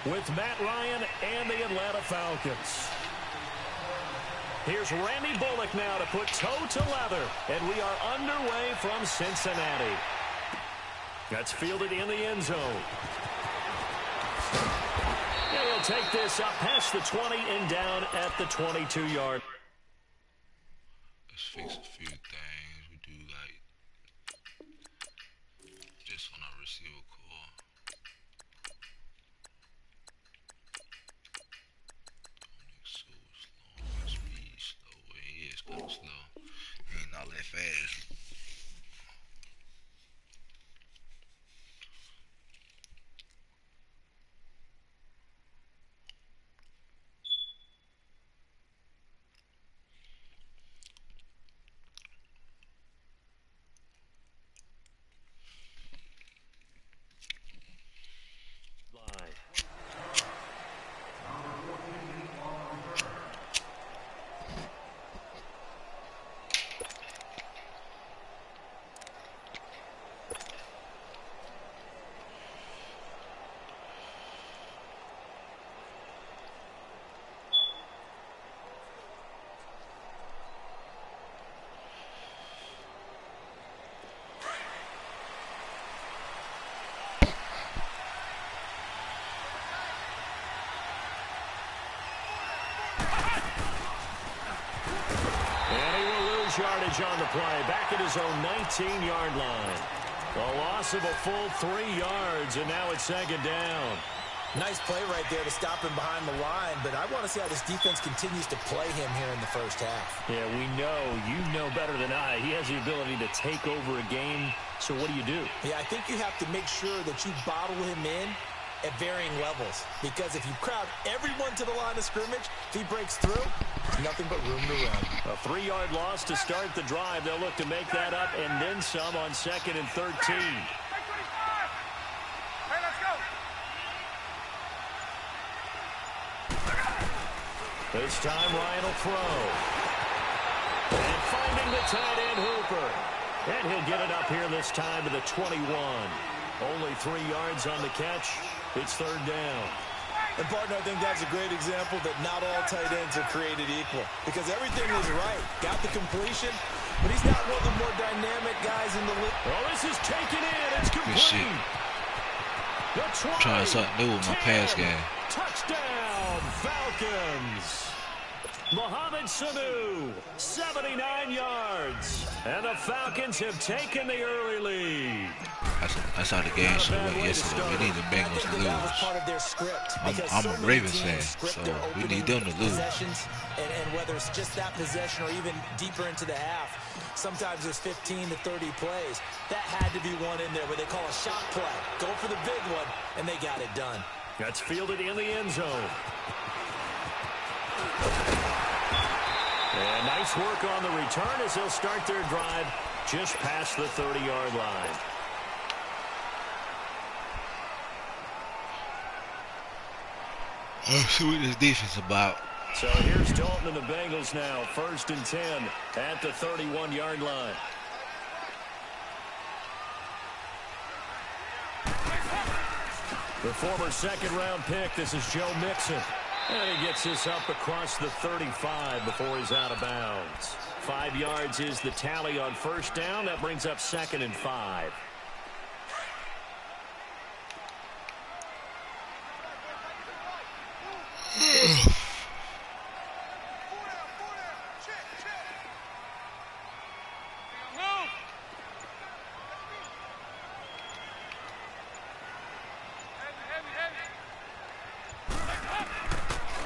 with Matt Ryan and the Atlanta Falcons. Here's Randy Bullock now to put toe to leather, and we are underway from Cincinnati. That's fielded in the end zone. And he'll take this up past the 20 and down at the 22-yard. Let's fix a few things. We do like just on our receiver core. So slow. My speed slow. It is kind of slow. Ain't all that fast. Yardage on the play, back at his own 19-yard line. A loss of a full 3 yards, and now it's second down. Nice play right there to stop him behind the line, but I want to see how this defense continues to play him here in the first half. Yeah, we know. You know better than I. He has the ability to take over a game, so what do? Yeah, I think you have to make sure that you bottle him in at varying levels, because if you crowd everyone to the line of scrimmage, if he breaks through, nothing but room to run. A 3-yard loss to start the drive. They'll look to make that up and then some on 2nd and 13. This time Ryan will throw. And finding the tight end Hooper. And he'll get it up here this time to the 21. Only 3 yards on the catch. It's third down. And, partner, I think that's a great example that not all tight ends are created equal, because everything is right. Got the completion, but he's not one of the more dynamic guys in the league. Oh, this is taken in. It's complete. I'm trying something new with my pass game. Touchdown, Falcons. Mohamed Sanu, 79 yards. And the Falcons have taken the early lead. That's how the game should went yesterday. We need the Bengals to lose. I'm a Ravens fan, so we need them to lose. And whether it's just that possession or even deeper into the half, sometimes there's 15 to 30 plays. That had to be one in there where they call a shot play. Go for the big one, and they got it done. That's fielded in the end zone. And nice work on the return as they'll start their drive just past the 30-yard line. Let's see what this defense about. So here's Dalton and the Bengals now. 1st and 10 at the 31-yard line. The former 2nd-round pick, this is Joe Mixon. And he gets this up across the 35 before he's out of bounds. 5 yards is the tally on 1st down. That brings up 2nd and 5.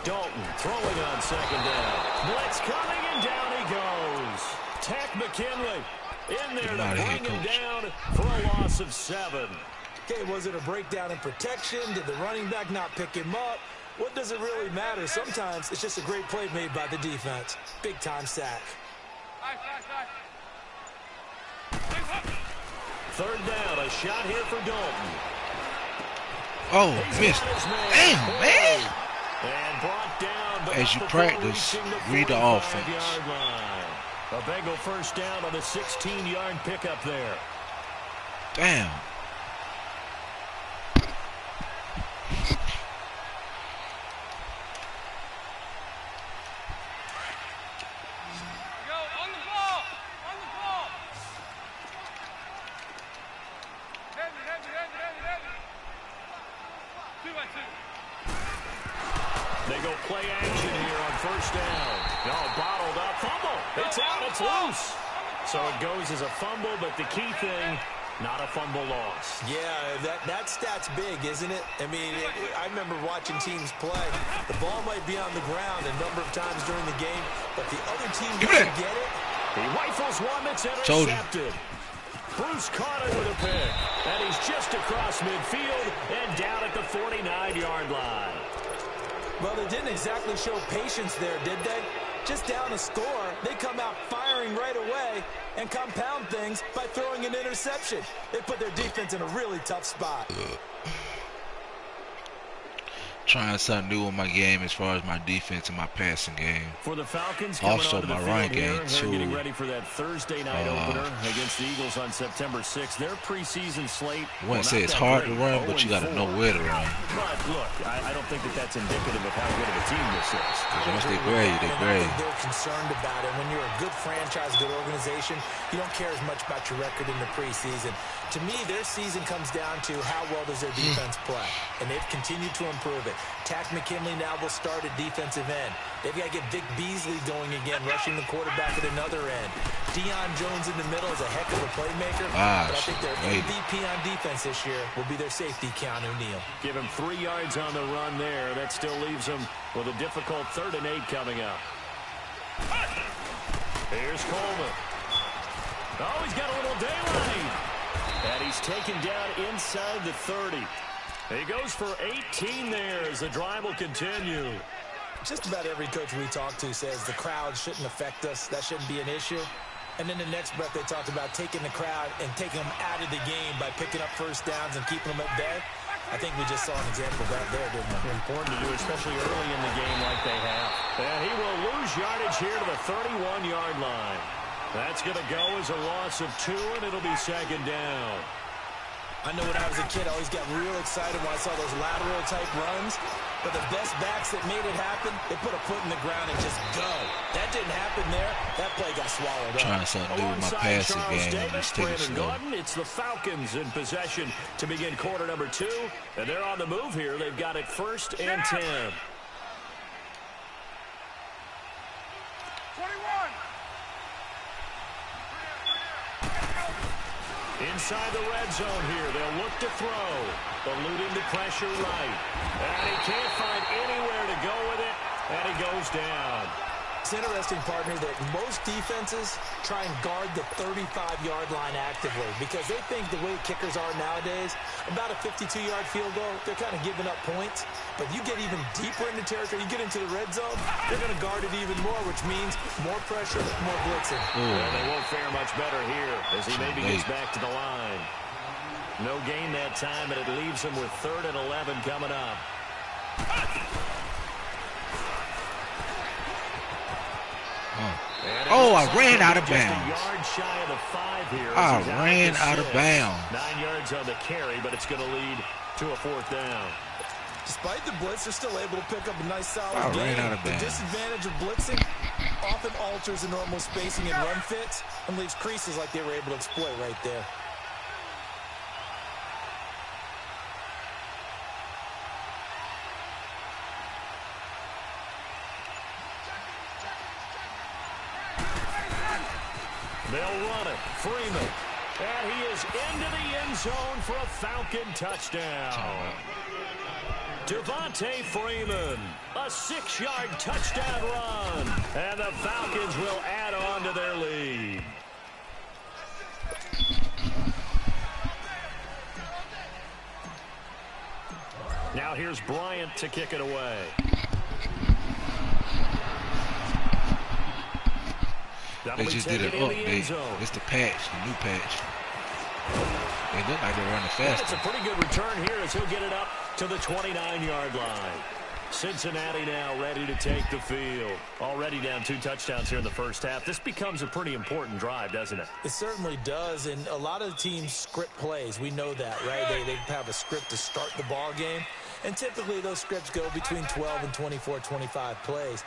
Dalton throwing on 2nd down. Blitz coming, and down he goes. Tack McKinley in there to bring him down for a loss of 7. Okay, was it a breakdown in protection? Did the running back not pick him up? What does it really matter? Sometimes it's just a great play made by the defense. Big-time sack. 3rd down, a shot here for Dalton. Oh, missed. Damn, man. And brought down, but as you practice, read the offense. A Bengal 1st down on a 16-yard pickup there. Damn. They go play action here on first down. No, bottled up. Fumble. It's out. It's loose. So it goes as a fumble, but the key thing, not a fumble loss. Yeah, that stat's big, isn't it? I mean, I remember watching teams play. The ball might be on the ground a number of times during the game, but the other team doesn't get it. He rifles one that's intercepted. Bruce caught it with a pick, and he's just across midfield and down at the 49-yard line. Well, they didn't exactly show patience there, did they? Just down a score, they come out firing right away and compound things by throwing an interception. They put their defense in a really tough spot. Trying something new in my game as far as my defense and my passing game. For the Falcons, also my running game too. Getting ready for that Thursday night opener against the Eagles on September 6th. Their preseason slate. I wouldn't say it's hard to run, but you got to know where to run. But look, I don't think that's indicative of how good of a team this is. Once they grade, they grade. They're concerned about it. When you're a good franchise, good organization, you don't care as much about your record in the preseason. To me, their season comes down to how well does their defense play, and they've continued to improve it. Tack McKinley now will start at defensive end. They've got to get Vic Beasley going again, rushing the quarterback at another end. Deion Jones in the middle is a heck of a playmaker, but I think their MVP on defense this year will be their safety, Keanu Neal. Give him 3 yards on the run there. That still leaves him with a difficult 3rd and 8 coming up. Here's Coleman. Oh, he's got a little daylight. And he's taken down inside the 30. He goes for 18 there as the drive will continue. Just about every coach we talk to says the crowd shouldn't affect us. That shouldn't be an issue. And then the next breath they talked about taking the crowd and taking them out of the game by picking up first downs and keeping them at bay. I think we just saw an example of that there, didn't we? Important to do, especially early in the game like they have. And he will lose yardage here to the 31-yard line. That's going to go as a loss of 2, and it'll be 2nd down. I know when I was a kid, I always got real excited when I saw those lateral-type runs. But the best backs that made it happen, they put a foot in the ground and just go. That didn't happen there. That play got swallowed up. Trying something new with my passing game. Davis, Brandon Gordon. It's the Falcons in possession to begin quarter number 2. And they're on the move here. They've got it 1st and 10. 21. Inside the red zone here. They'll look to throw. Eluding the pressure right. And he can't find anywhere to go with it. And he goes down. It's interesting, partner, that most defenses try and guard the 35-yard line actively because they think the way kickers are nowadays, about a 52-yard field goal, they're kind of giving up points. But you get even deeper into territory, you get into the red zone, they're going to guard it even more, which means more pressure, more blitzing. Well, they won't fare much better here as he maybe gets back to the line. No gain that time, and it leaves him with 3rd and 11 coming up. Oh, I ran out of bounds. A yard shy of the 5 here. I ran out of bounds. 9 yards on the carry, but it's going to lead to a 4th down. Despite the blitz, they're still able to pick up a nice solid game. Ran out of the bounds. disadvantage of blitzing often alters the normal spacing and run fits and leaves creases like they were able to exploit right there. They'll run it. Freeman. And he is into the end zone for a Falcon touchdown. Devontae Freeman, a 6-yard touchdown run. And the Falcons will add on to their lead. Now here's Bryant to kick it away. They just did an update. It's the patch, the new patch. They look like they're running fast. It's a pretty good return here as he'll get it up to the 29-yard line. Cincinnati now ready to take the field. Already down 2 touchdowns here in the first half. This becomes a pretty important drive, doesn't it? It certainly does, and a lot of the teams script plays. We know that, right? They have a script to start the ball game, and typically those scripts go between 12 and 24, 25 plays.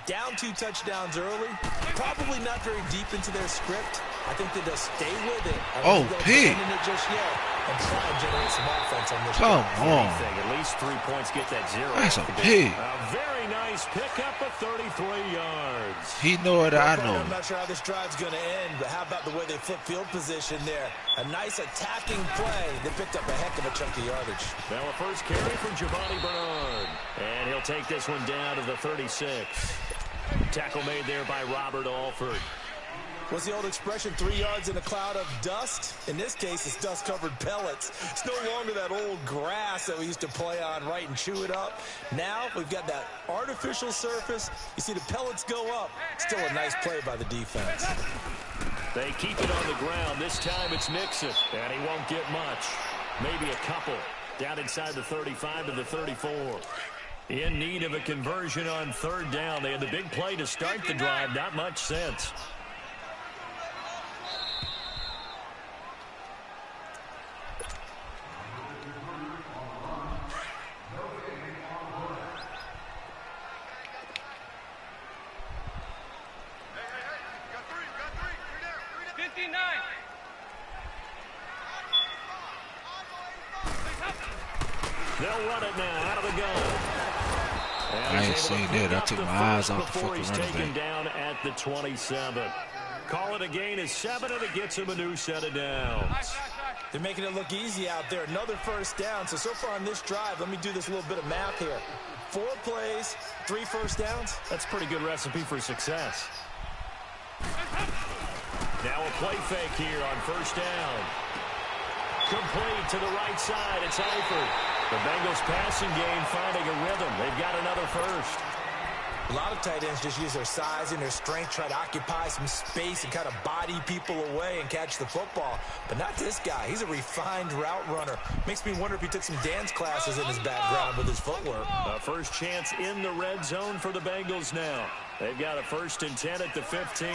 Down 2 touchdowns early, probably not very deep into their script. I think that they'll stay with it. Oh, Pete. It just yet. and try and generate some offense on this. Come on. At least 3 points get that zero. That's a pig. A very nice pickup of 33 yards. He know it, I know. I'm not sure how this drive's going to end, but how about the way they flip field position there? A nice attacking play. They picked up a heck of a chunk of yardage. Now a first carry from Giovanni Bernard. And he'll take this one down to the 36. Tackle made there by Robert Alford. What's the old expression, 3 yards in a cloud of dust? In this case, it's dust-covered pellets. It's no longer that old grass that we used to play on, right, and chew it up. Now we've got that artificial surface. You see the pellets go up. Still a nice play by the defense. They keep it on the ground. This time it's Mixon, and he won't get much. Maybe a couple. Down inside the 35 to the 34. In need of a conversion on third down. They had the big play to start the drive. Not much sense. They'll run it now out of the gun. I ain't seen that. I took my eyes off the fucking He's running taken back. down at the 27. Call it a gain of 7, and it gets him a new set of downs. They're making it look easy out there. Another first down. So far on this drive, let me do this little bit of math here. 4 plays, 3 first downs. That's a pretty good recipe for success. Now a play fake here on first down. Complete to the right side. It's Eifert. The Bengals passing game finding a rhythm. They've got another first. A lot of tight ends just use their size and their strength, try to occupy some space and kind of body people away and catch the football. But not this guy. He's a refined route runner. Makes me wonder if he took some dance classes in his background with his footwork. A first chance in the red zone for the Bengals now. They've got a 1st and 10 at the 15.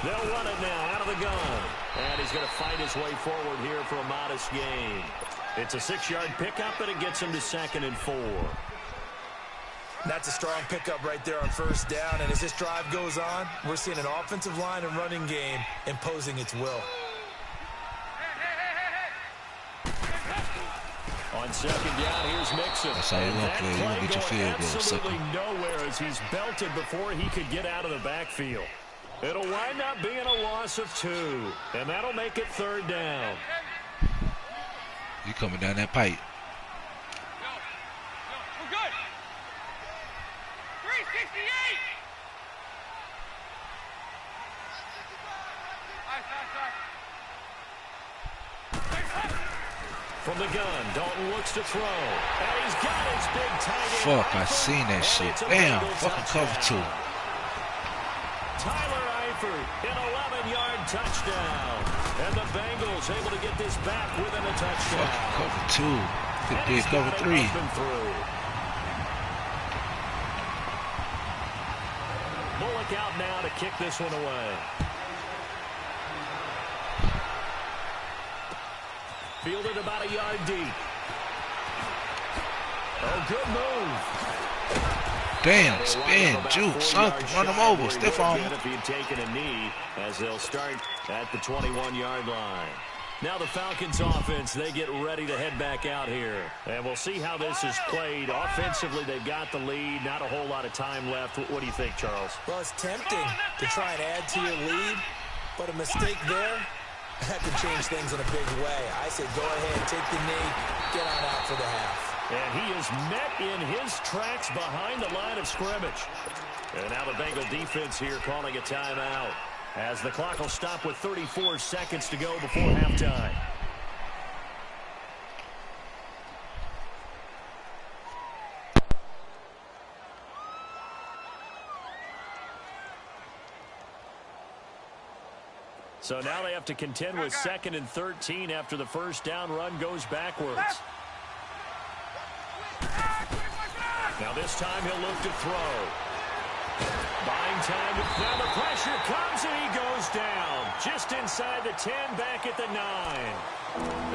They'll run it now out of the gun. And he's going to fight his way forward here for a modest gain. It's a 6-yard pickup, and it gets him to 2nd and 4. That's a strong pickup right there on first down. And as this drive goes on, we're seeing an offensive line and running game imposing its will. On 2nd down, here's Mixon. That's how you want to play. You want to get your field goal, sucker. Absolutely nowhere as he's belted before he could get out of the backfield. It'll wind up being a loss of 2, and that'll make it 3rd down. You coming down that pipe. We're good. 368. From the gun, Dalton looks to throw. And he's got his big tight end. Fuck, I seen that shit. Damn, fucking cover 2. Tyler Eifert, an 11-yard touchdown. And the Bengals able to get this back within a touchdown. Fucking cover 2. Could did cover 3. Bullock out now to kick this one away. Fielded about a yard deep. Oh, good move. Damn, spin, juke, something, run him over, stiff arm. If he had taken a knee, as they'll start at the 21-yard line. Now the Falcons offense, they get ready to head back out here. And we'll see how this is played. Offensively, they've got the lead. Not a whole lot of time left. What do you think, Charles? Well, it's tempting to try and add to your lead, but a mistake there, that could change things in a big way. I say go ahead, take the knee, get on out for the half. And he is met in his tracks behind the line of scrimmage. And now the Bengal defense here calling a timeout, as the clock will stop with 34 seconds to go before halftime. So now they have to contend with 2nd and 13 after the first down run goes backwards. Now this time he'll look to throw. Buying time. Now the pressure comes and he goes down. Just inside the 10, back at the 9.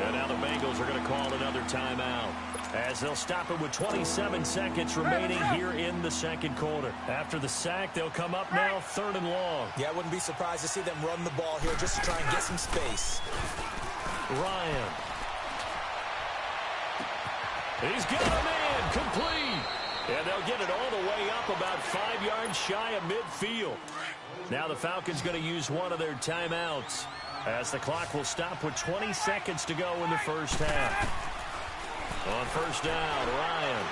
And now the Bengals are going to call another timeout. as they'll stop it with 27 seconds remaining here in the second quarter. After the sack, they'll come up now 3rd and long. Yeah, I wouldn't be surprised to see them run the ball here just to try and get some space. Ryan. He's got a man complete. And they'll get it all the way up about 5 yards shy of midfield. Now the Falcons going to use one of their timeouts as the clock will stop with 20 seconds to go in the first half. On first down, Ryan.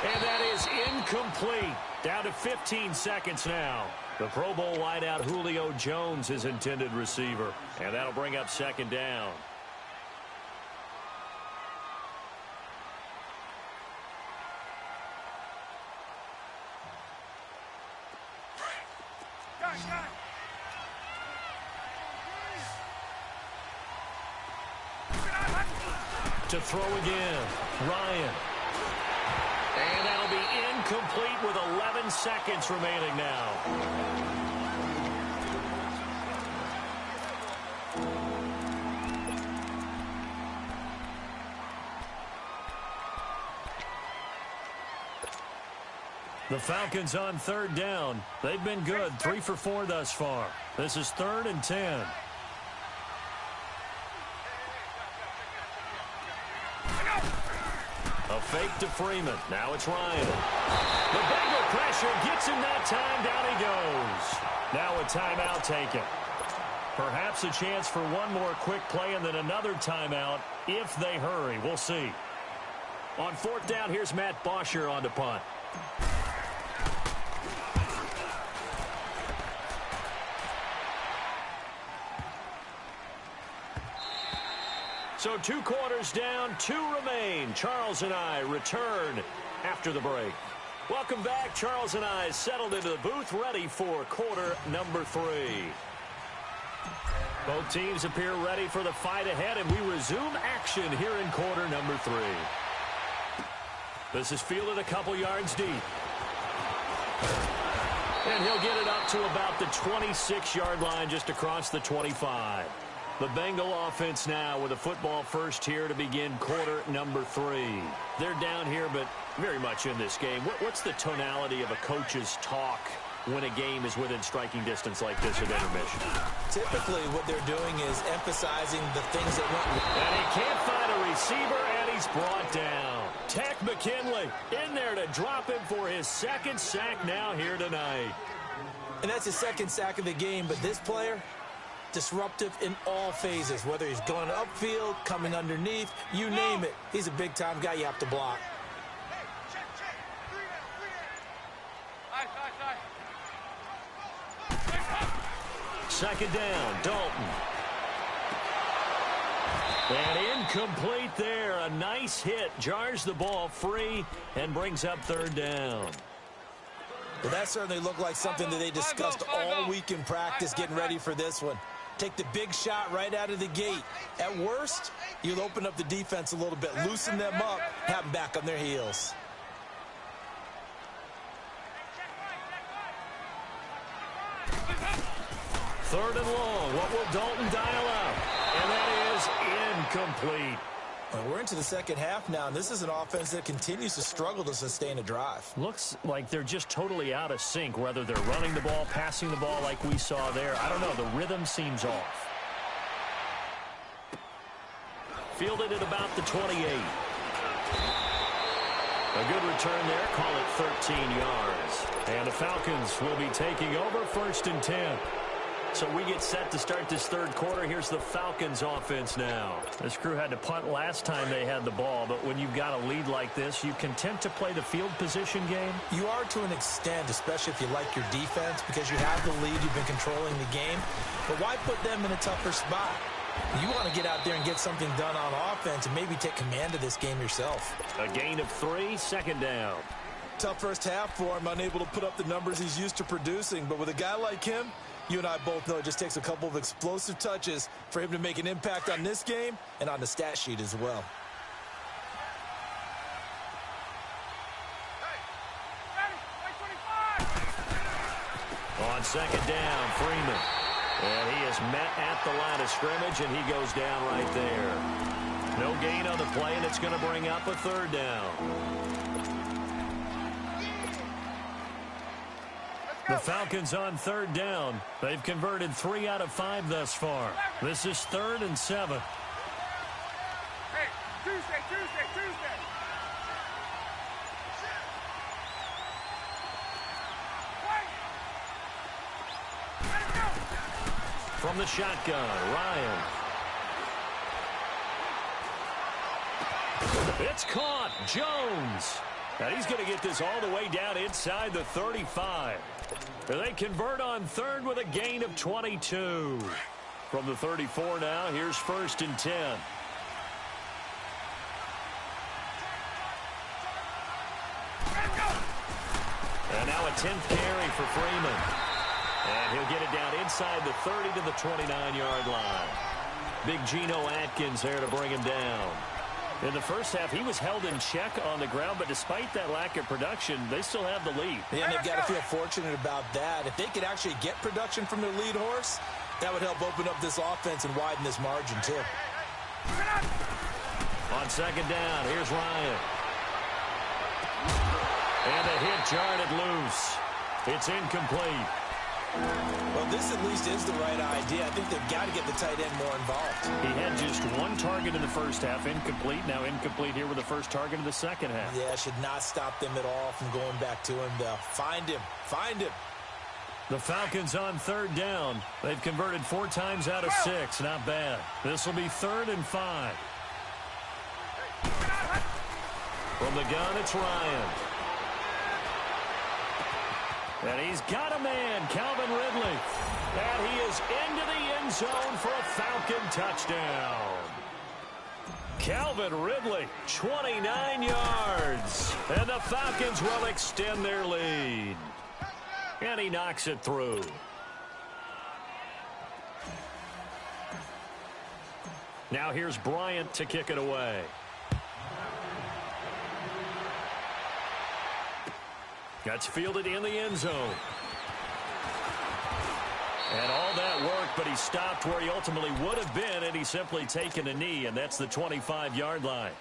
And that is incomplete. Down to 15 seconds now. The Pro Bowl wideout Julio Jones is intended receiver. And that'll bring up second down. To throw again, Ryan. And that'll be incomplete with 11 seconds remaining now. The Falcons on 3rd down. They've been good, 3 for 4 thus far. This is 3rd and 10. A fake to Freeman. Now it's Ryan. The Bengal pressure gets him that time. Down he goes. Now a timeout taken. Perhaps a chance for one more quick play and then another timeout if they hurry. We'll see. On 4th down, here's Matt Bosher on to punt. So 2 quarters down, 2 remain. Charles and I return after the break. Welcome back. Charles and I settled into the booth, ready for quarter number 3. Both teams appear ready for the fight ahead, and we resume action here in quarter number 3. This is fielded a couple yards deep. And he'll get it up to about the 26-yard line, just across the 25. The Bengal offense now with a football first here to begin quarter number 3. They're down here, but very much in this game. What's the tonality of a coach's talk when a game is within striking distance like this at intermission? Typically, what they're doing is emphasizing the things that went wrong. And he can't find a receiver, and he's brought down. Tech McKinley in there to drop him for his 2nd sack now here tonight. And that's his 2nd sack of the game, but this player, disruptive in all phases, whether he's going upfield, coming underneath, you name it. He's a big-time guy you have to block. Second down, Dalton. And incomplete there. A nice hit. Jars the ball free and brings up 3rd down. Well, that certainly looked like something that they discussed all week in practice, getting ready for this one. Take the big shot right out of the gate. At worst, you'll open up the defense a little bit, loosen them up, have them back on their heels. Third and long. What will Dalton dial up? And that is incomplete. Well, we're into the second half now, and this is an offense that continues to struggle to sustain a drive. Looks like they're just totally out of sync, whether they're running the ball, passing the ball like we saw there. I don't know. The rhythm seems off. Fielded at about the 28. A good return there. Call it 13 yards. And the Falcons will be taking over 1st and 10. So we get set to start this third quarter. Here's the Falcons offense now. This crew had to punt last time they had the ball, but when you've got a lead like this, you content to play the field position game? You are to an extent, especially if you like your defense, because you have the lead, you've been controlling the game. But why put them in a tougher spot? You want to get out there and get something done on offense and maybe take command of this game yourself. A gain of 3, second down. Tough first half for him, unable to put up the numbers he's used to producing. But with a guy like him, you and I both know it just takes a couple of explosive touches for him to make an impact on this game and on the stat sheet as well. On second down, Freeman. And he is met at the line of scrimmage, and he goes down right there. No gain on the play, and it's going to bring up a third down. The Falcons on third down. They've converted 3 out of 5 thus far. This is 3rd and 7. Hey, Tuesday. From the shotgun, Ryan. It's caught. Jones. And he's going to get this all the way down inside the 35. They convert on third with a gain of 22. From the 34 now, here's 1st and 10. And now a 10th carry for Freeman. And he'll get it down inside the 30 to the 29-yard line. Big Geno Atkins there to bring him down. In the first half, he was held in check on the ground, but despite that lack of production, they still have the lead. Yeah, and they've got to feel fortunate about that. If they could actually get production from their lead horse, that would help open up this offense and widen this margin, too. On second down, here's Ryan. And a hit jarred loose. It's incomplete. Well, this at least is the right idea. I think they've got to get the tight end more involved. He had just 1 target in the first half, incomplete. Now incomplete here with the first target of the second half. Yeah, should not stop them at all from going back to him. They'll find him. The Falcons on third down. They've converted 4 times out of 6. Not bad. This will be 3rd and 5. From the gun, it's Ryan. And he's got a man, Calvin Ridley. And he is into the end zone for a Falcon touchdown. Calvin Ridley, 29 yards. And the Falcons will extend their lead. And he knocks it through. Now here's Bryant to kick it away. That's fielded in the end zone. And all that work, but he stopped where he ultimately would have been, and he's simply taken a knee, and that's the 25-yard line.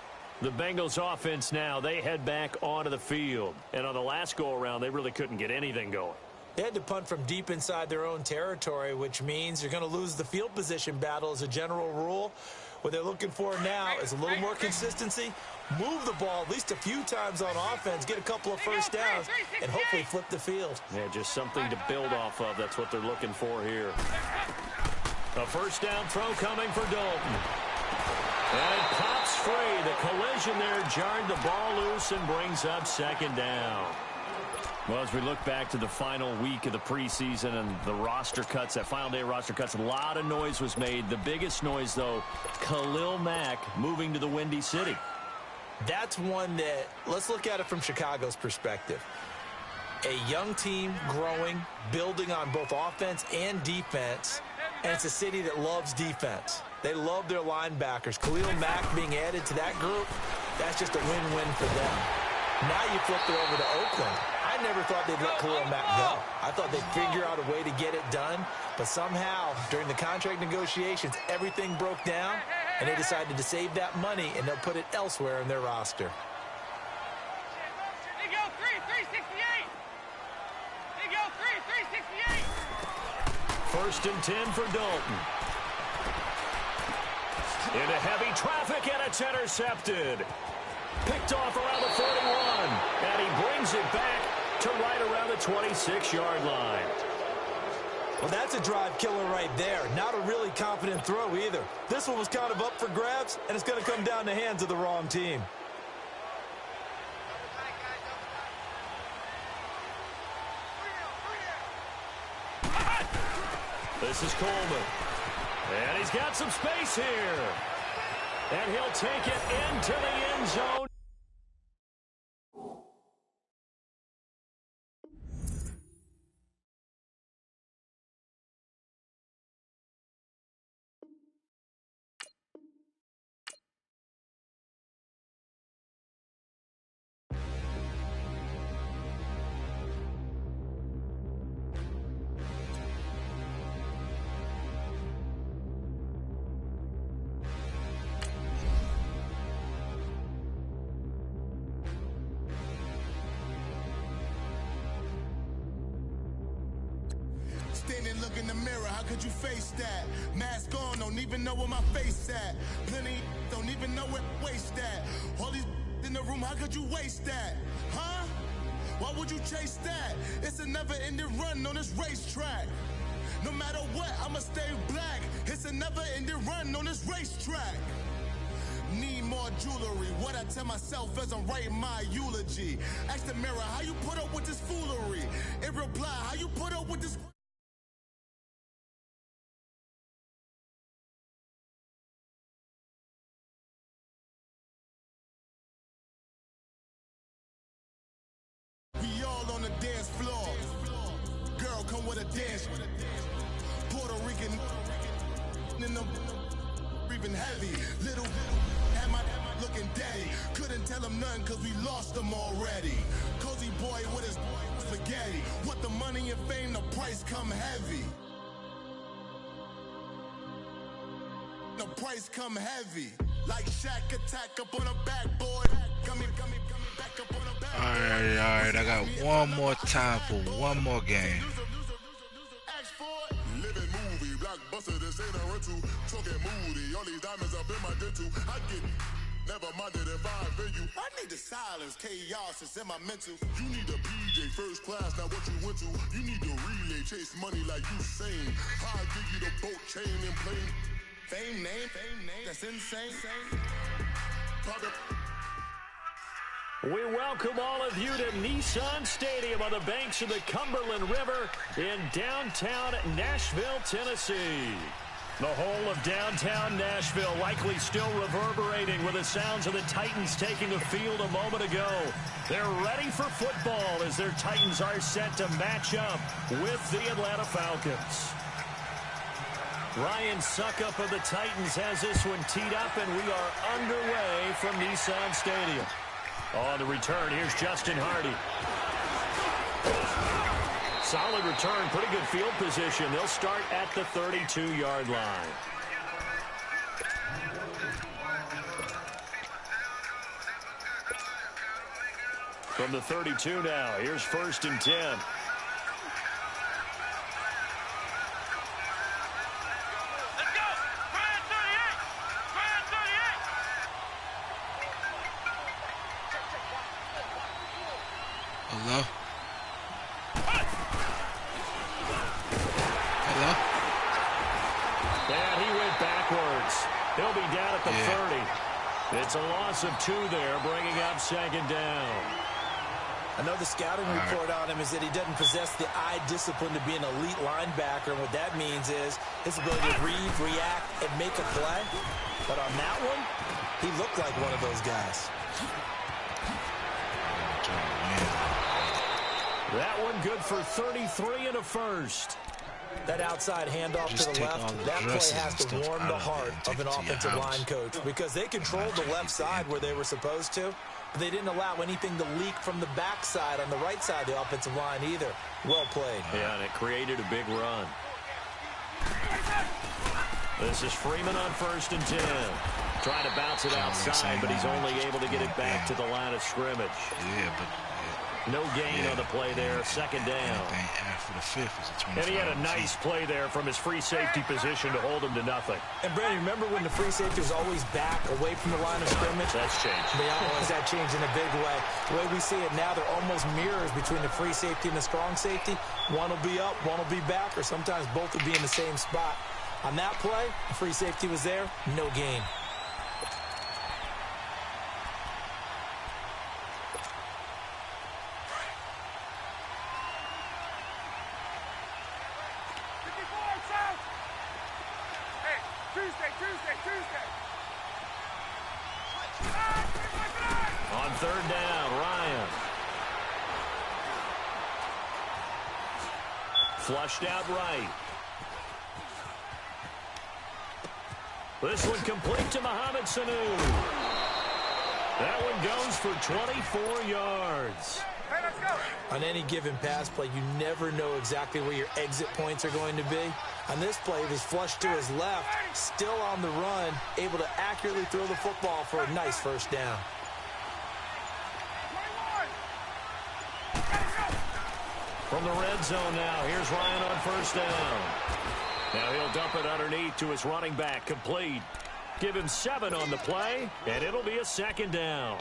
The Bengals offense now, they head back onto the field. And on the last go-around, they really couldn't get anything going. They had to punt from deep inside their own territory, which means you're going to lose the field position battle as a general rule. What they're looking for now is a little more consistency, move the ball at least a few times on offense, get a couple of first downs, and hopefully flip the field. Yeah, just something to build off of. That's what they're looking for here. A first down throw coming for Dalton. And it pops free. The collision there jarred the ball loose and brings up second down. Well, as we look back to the final week of the preseason and the roster cuts, that final day of roster cuts, a lot of noise was made. The biggest noise, though, Khalil Mack moving to the Windy City. That's one that, let's look at it from Chicago's perspective. A young team growing, building on both offense and defense, and it's a city that loves defense. They love their linebackers. Khalil Mack being added to that group, that's just a win-win for them. Now you flip it over to Oakland. I never thought they'd let Khalil Mack go. I thought they'd figure out a way to get it done, but somehow, during the contract negotiations, everything broke down, and they decided to save that money, and they'll put it elsewhere in their roster. They go 368. They go 368. 1st and 10 for Dalton. Into heavy traffic, and it's intercepted. Picked off around the 41, and he brings it back to right around the 26-yard line. Well, that's a drive killer right there. Not a really confident throw either. This one was kind of up for grabs, and it's going to come down the hands of the wrong team. This is Coleman. And he's got some space here. And he'll take it into the end zone. and look in the mirror, how could you face that? Mask on, don't even know where my face at. Plenty don't even know where waste at. All these in the room, how could you waste that? Huh? Why would you chase that? It's a never-ending run on this racetrack. No matter what, I'ma stay black. It's a never-ending run on this racetrack. Need more jewelry. What I tell myself as I'm writing my eulogy. Ask the mirror, how you put up with this foolery? It reply, how you put up with this... We all on the dance floor. Girl, come with a dance. Puerto Rican in the breathing heavy. Little had my looking daddy. Couldn't tell him nothing cause we lost him already. Cozy boy with his spaghetti. With the money and fame, the price come heavy. The price come heavy. Like Shaq attack up on a backboard. Come back up on a backboard. Alright, I got one more time for one more game. Living movie, blockbuster, this ain't a rental. Talking moody, all these diamonds up in my dental. I get never minded if I offend you. I need the silence, chaos is in my mental. You need a PJ first class, not what you went to. You need to relay, chase money like you sane. I give you the boat, chain, and plane. Fame name, that's insane. We welcome all of you to Nissan Stadium on the banks of the Cumberland River in downtown Nashville, Tennessee. The whole of downtown Nashville likely still reverberating with the sounds of the Titans taking the field a moment ago. They're ready for football as their Titans are set to match up with the Atlanta Falcons. Ryan Suckup of the Titans has this one teed up, and we are underway from Nissan Stadium. On the return, here's Justin Hardy. Solid return, pretty good field position. They'll start at the 32-yard line. From the 32 now, here's 1st and 10. Hello? And he went backwards. He'll be down at the 30. It's a loss of 2 there, bringing up 2nd down. I know the scouting report on him is that he doesn't possess the eye discipline to be an elite linebacker. And what that means is his ability to read, react, and make a play. But on that one, he looked like one of those guys. That one good for 33 and a first. That outside handoff to the left, that play has to warm the heart of an offensive line coach because they controlled the left side where they were supposed to, but they didn't allow anything to leak from the backside on the right side of the offensive line either. Well played. Yeah, and it created a big run. This is Freeman on 1st and 10. Trying to bounce it outside, but he's only able to get it back to the line of scrimmage. Yeah, but... No gain on the play there, 2nd down. After the 5th is a 25. And he had a nice play there from his free safety position to hold him to nothing. And Brandon, remember when the free safety was always back away from the line of scrimmage? That's changed. That changed in a big way. The way we see it now, they're almost mirrors between the free safety and the strong safety. One will be up, one will be back, or sometimes both will be in the same spot. On that play, the free safety was there, no gain. On 3rd down, Ryan. Flushed out right. This one complete to Mohamed Sanu. That one goes for 24 yards. Hey, let's go. On any given pass play, you never know exactly where your exit points are going to be. On this play, it was flushed to his left, still on the run, able to accurately throw the football for a nice 1st down. From the red zone now, here's Ryan on first down. Now he'll dump it underneath to his running back, complete. Give him 7 on the play, and it'll be a second down.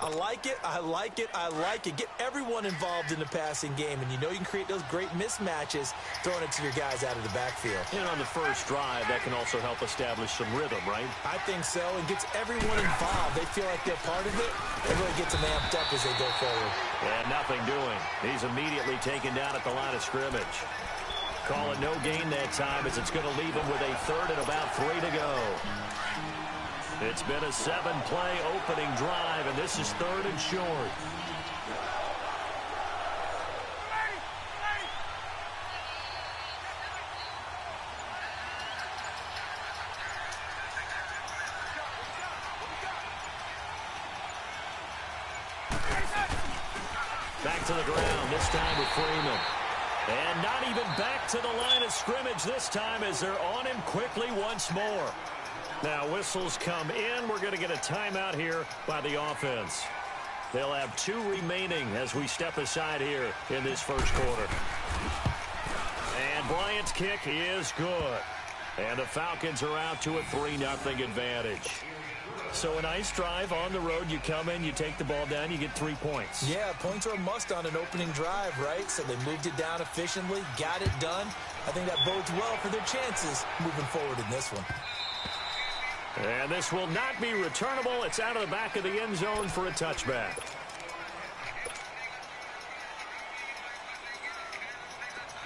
I like it, I like it, I like it. Get everyone involved in the passing game, and you know you can create those great mismatches throwing it to your guys out of the backfield. And on the first drive, that can also help establish some rhythm, right? I think so, and gets everyone involved. They feel like they're part of it. It really gets them amped up as they go forward. And nothing doing. He's immediately taken down at the line of scrimmage. Call it no gain that time as it's going to leave him with a third and about 3 to go. It's been a 7-play opening drive, and this is 3rd and short. Back to the ground, this time with Freeman. And not even back to the line of scrimmage this time as they're on him quickly once more. Now whistles come in. We're going to get a timeout here by the offense. They'll have 2 remaining as we step aside here in this first quarter. And Bryant's kick is good. And the Falcons are out to a 3-0 advantage. So a nice drive on the road. You come in, you take the ball down, you get 3 points. Yeah, points are a must on an opening drive, right? So they moved it down efficiently, got it done. I think that bodes well for their chances moving forward in this one. And this will not be returnable. It's out of the back of the end zone for a touchback.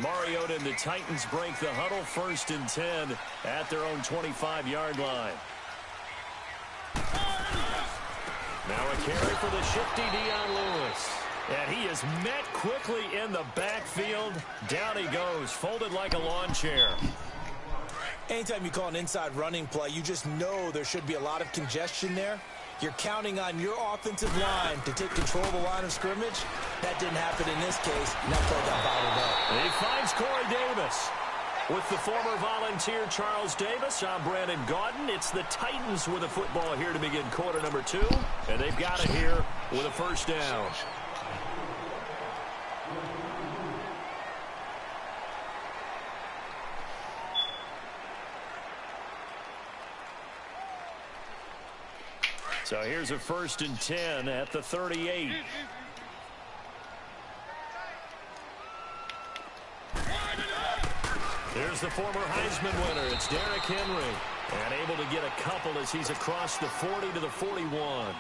Mariota and the Titans break the huddle, 1st and 10 at their own 25-yard line. Now a carry for the shifty Dion Lewis. And he is met quickly in the backfield. Down he goes, folded like a lawn chair. Anytime you call an inside running play, you just know there should be a lot of congestion there. You're counting on your offensive line to take control of the line of scrimmage. That didn't happen in this case, and that play got bottled up. And he finds Corey Davis. With the former Volunteer Charles Davis, I'm Brandon Gaudin. It's the Titans with a football here to begin quarter number 2, and they've got it here with a first down. So here's a 1st and 10 at the 38. There's the former Heisman winner. It's Derrick Henry. And able to get a couple as he's across the 40 to the 41.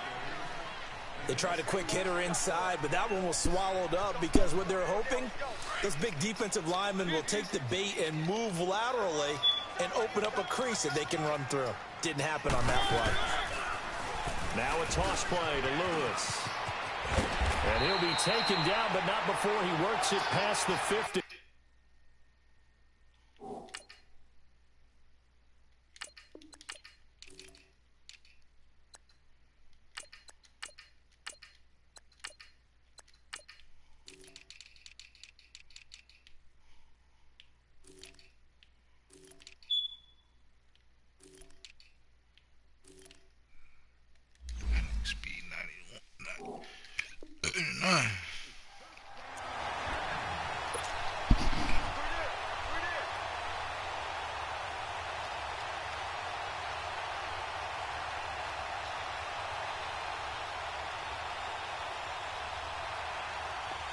They tried a quick hitter inside, but that one was swallowed up because what they're hoping, those big defensive linemen will take the bait and move laterally and open up a crease that they can run through. Didn't happen on that play. Now a toss play to Lewis. And he'll be taken down, but not before he works it past the 50.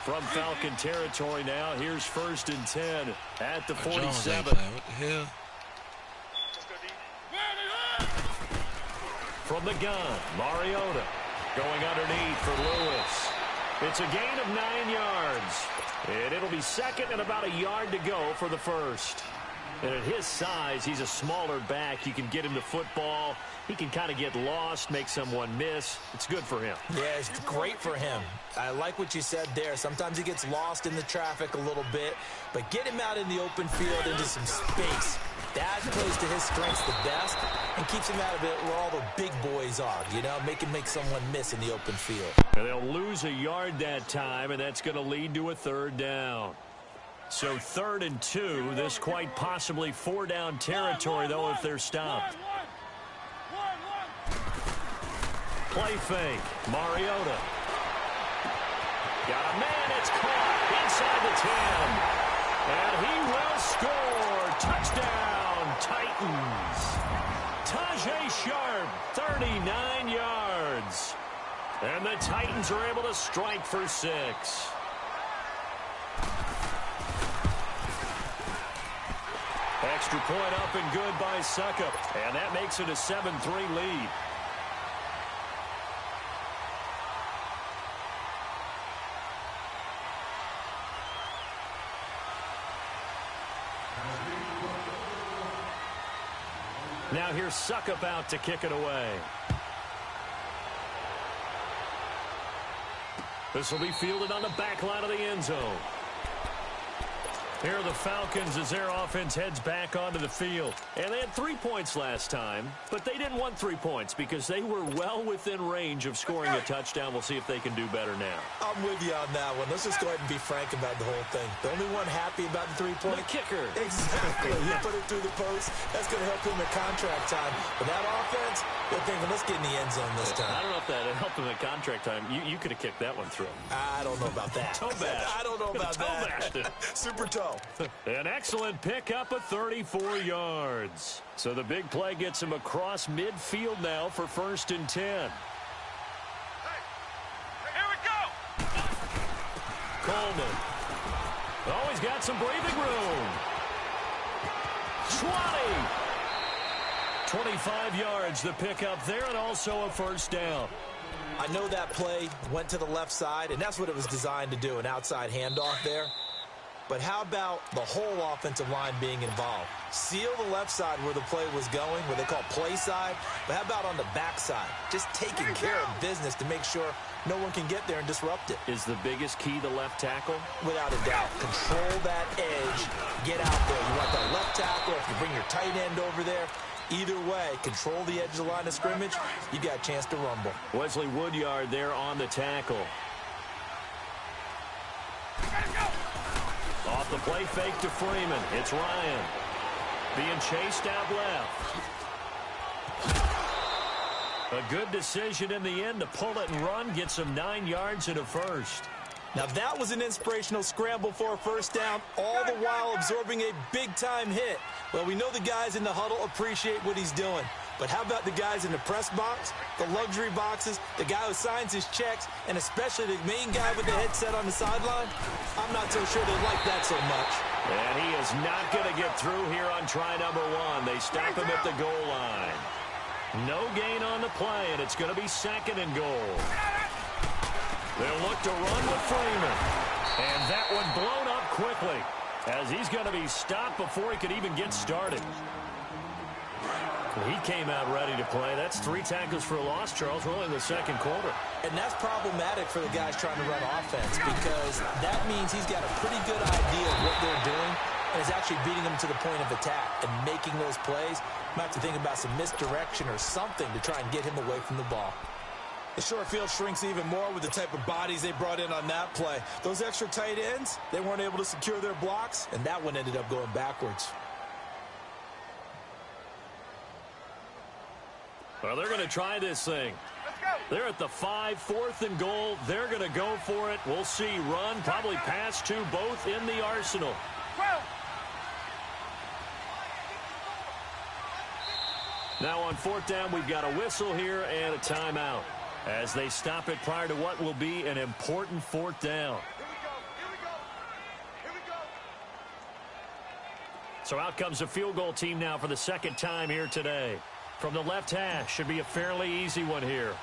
From Falcon territory now, here's 1st and 10 at the 47. What the hell? From the gun, Mariota going underneath for Lewis. It's a gain of 9 yards. And it'll be 2nd and about a yard to go for the first. And at his size, he's a smaller back. You can get him the football. He can kind of get lost, make someone miss. It's good for him. Yeah, it's great for him. I like what you said there. Sometimes he gets lost in the traffic a little bit, but get him out in the open field into some space. That plays to his strengths the best and keeps him out of it where all the big boys are, you know, make someone miss in the open field. And they'll lose a yard that time, and that's going to lead to a 3rd down. So 3rd and 2, this quite possibly 4-down territory, though, if they're stopped. Play fake, Mariota. Got a man. It's caught inside the 10. And he will score. Touchdown, Titans. Tajay Sharp, 39 yards. And the Titans are able to strike for 6. Extra point up and good by Suckup. And that makes it a 7-3 lead. Now here's Suckup out to kick it away. This will be fielded on the back line of the end zone. Here are the Falcons as their offense heads back onto the field. And they had 3 points last time, but they didn't want 3 points because they were well within range of scoring a touchdown. We'll see if they can do better now. I'm with you on that one. Let's just go ahead and be frank about the whole thing. The only one happy about the 3-point. The kicker. Exactly. He put it through the post. That's going to help him at contract time. But that offense, they're thinking, let's get in the end zone this time. I don't know if that helped him at contract time. You could have kicked that one through. I don't know about that. Toe bash. I don't know about that. Super toe. An excellent pickup of 34 yards. So the big play gets him across midfield now for 1st and 10. Here we go. Coleman. Oh, he's got some breathing room. 25 yards the pickup there, and also a 1st down. I know that play went to the left side, and that's what it was designed to do, an outside handoff there. But how about the whole offensive line being involved? Seal the left side where the play was going, what they call play side. But how about on the back side? Just taking care of business to make sure no one can get there and disrupt it. Is the biggest key the left tackle? Without a doubt. Control that edge. Get out there. You want that left tackle. If you bring your tight end over there, either way, control the edge of the line of scrimmage, you got a chance to rumble. Wesley Woodyard there on the tackle. Off the play fake to Freeman. It's Ryan. Being chased out left. A good decision in the end to pull it and run. Gets him 9 yards and a 1st. Now that was an inspirational scramble for a 1st down, all the while absorbing a big-time hit. Well, we know the guys in the huddle appreciate what he's doing. But how about the guys in the press box, the luxury boxes, the guy who signs his checks, and especially the main guy with the headset on the sideline? I'm not so sure they like that so much. And he is not going to get through here on try number 1. They stop him at the goal line. No gain on the play, and it's going to be 2nd and goal. They'll look to run with Freeman. And that one blown up quickly as he's going to be stopped before he could even get started. He came out ready to play. That's 3 tackles for a loss, Charles. We're only in the 2nd quarter. And that's problematic for the guys trying to run offense because that means he's got a pretty good idea of what they're doing and is actually beating them to the point of attack and making those plays. Might have to think about some misdirection or something to try and get him away from the ball. The short field shrinks even more with the type of bodies they brought in on that play. Those extra tight ends, they weren't able to secure their blocks, and that one ended up going backwards. Well, they're going to try this thing. They're at the 5, 4th and goal. They're going to go for it. We'll see. Run, probably pass to both in the arsenal. Now on 4th down, we've got a whistle here and a timeout as they stop it prior to what will be an important 4th down. So out comes the field goal team now for the 2nd time here today. From the left hash, should be a fairly easy one here.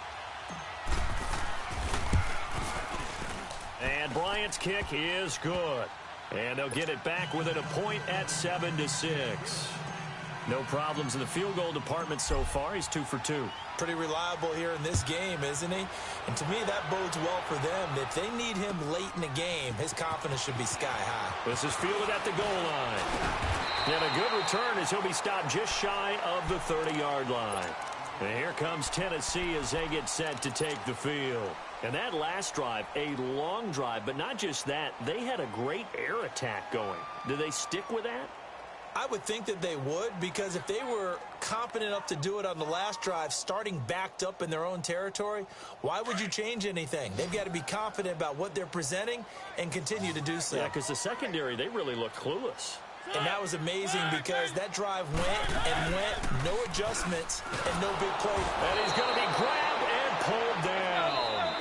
And Bryant's kick is good. And they'll get it back within a point at 7-6. No problems in the field goal department so far. He's 2 for 2. Pretty reliable here in this game, isn't he? And to me, that bodes well for them. If they need him late in the game, his confidence should be sky high. This is fielded at the goal line. And a good return as he'll be stopped just shy of the 30-yard line. And here comes Tennessee as they get set to take the field. And that last drive, a long drive, but not just that. They had a great air attack going. Do they stick with that? I would think that they would, because if they were confident enough to do it on the last drive, starting backed up in their own territory, why would you change anything? They've got to be confident about what they're presenting and continue to do so. Yeah, because the secondary, they really look clueless. And that was amazing because that drive went and went, no adjustments and no big play. And he's going to be grabbed and pulled down.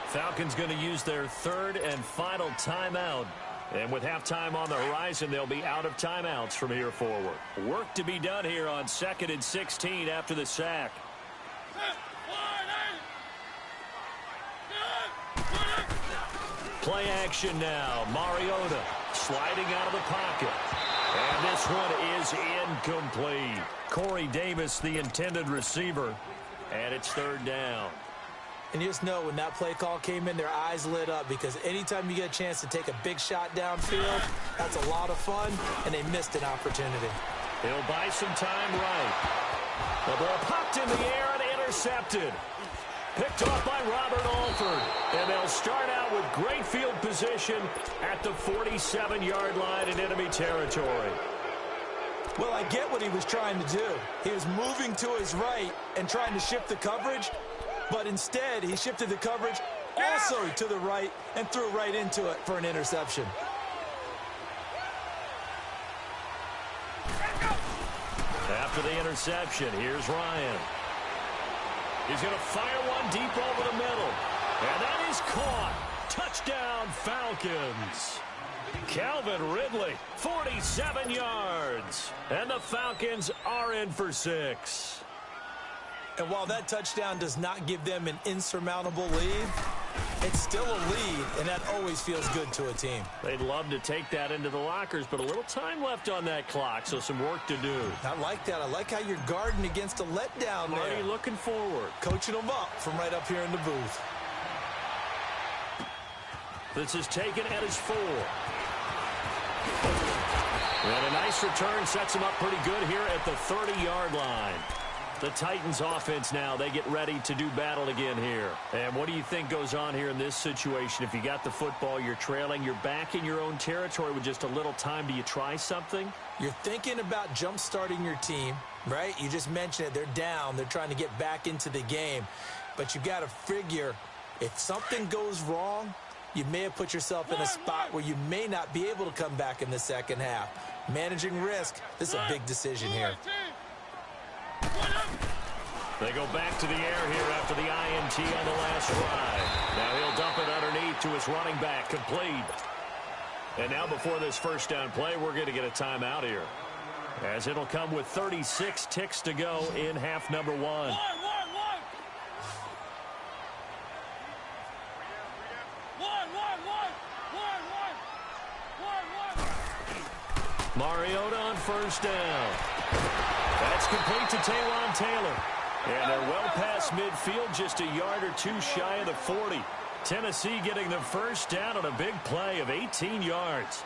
Falcons going to use their third and final timeout. And with halftime on the horizon, they'll be out of timeouts from here forward. Work to be done here on 2nd and 16 after the sack. Play action now. Mariota sliding out of the pocket. And this one is incomplete. Corey Davis, the intended receiver. And it's 3rd down. And you just know when that play call came in, their eyes lit up, because anytime you get a chance to take a big shot downfield, that's a lot of fun, and they missed an opportunity. He'll buy some time right. The ball popped in the air and intercepted. Picked off by Robert Alford. And they'll start out with great field position at the 47-yard line in enemy territory. Well, I get what he was trying to do. He was moving to his right and trying to shift the coverage, but instead he shifted the coverage also to the right and threw right into it for an interception. After the interception, here's Ryan. He's going to fire one deep over the middle. And that is caught. Touchdown, Falcons. Calvin Ridley, 47 yards. And the Falcons are in for 6. And while that touchdown does not give them an insurmountable lead, it's still a lead, and that always feels good to a team. They'd love to take that into the lockers, but a little time left on that clock, so some work to do. I like that. I like how you're guarding against a letdown there. Marty looking forward. Coaching them up from right up here in the booth. This is taken at his 4. And a nice return sets him up pretty good here at the 30-yard line. The Titans offense now, they get ready to do battle again here. And what do you think goes on here in this situation? If you got the football, you're trailing, you're back in your own territory with just a little time. Do you try something? You're thinking about jump-starting your team, right? You just mentioned it. They're down. They're trying to get back into the game. But you got to figure, if something goes wrong, you may have put yourself in a spot where you may not be able to come back in the second half. Managing risk, this is a big decision here. They go back to the air here after the INT on the last drive. Now he'll dump it underneath to his running back, complete. And now before this first down play, we're going to get a timeout here, as it'll come with 36 ticks to go in half number 1. Mariota on first down. That's complete to Taywan Taylor. And they're well past midfield, just a yard or 2 shy of the 40. Tennessee getting the first down on a big play of 18 yards.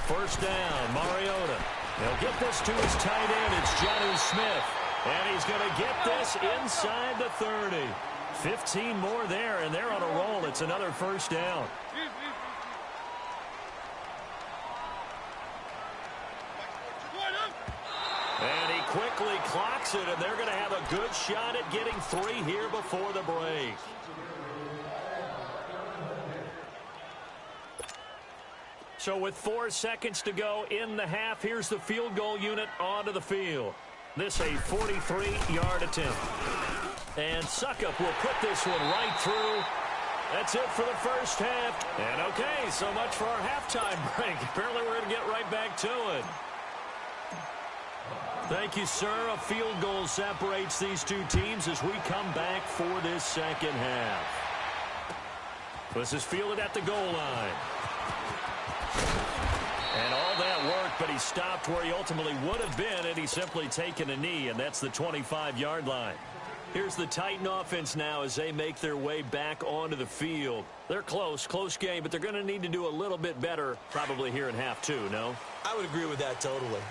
First down, Mariota. He'll get this to his tight end. It's Jonnu Smith. And he's going to get this inside the 30. 15 more there, and they're on a roll. It's another first down. And he quickly clocks it, and they're going to have a good shot at getting 3 here before the break. So with 4 seconds to go in the half, here's the field goal unit onto the field. This a 43-yard attempt. And Suckup will put this one right through. That's it for the first half. And okay, so much for our halftime break. Apparently we're going to get right back to it. Thank you, sir. A field goal separates these two teams as we come back for this second half. This is fielded at the goal line. And all that work, but he stopped where he ultimately would have been, and he's simply taken a knee, and that's the 25-yard line. Here's the Titan offense now as they make their way back onto the field. They're close game, but they're going to need to do a little bit better probably here in half 2, no? I would agree with that totally.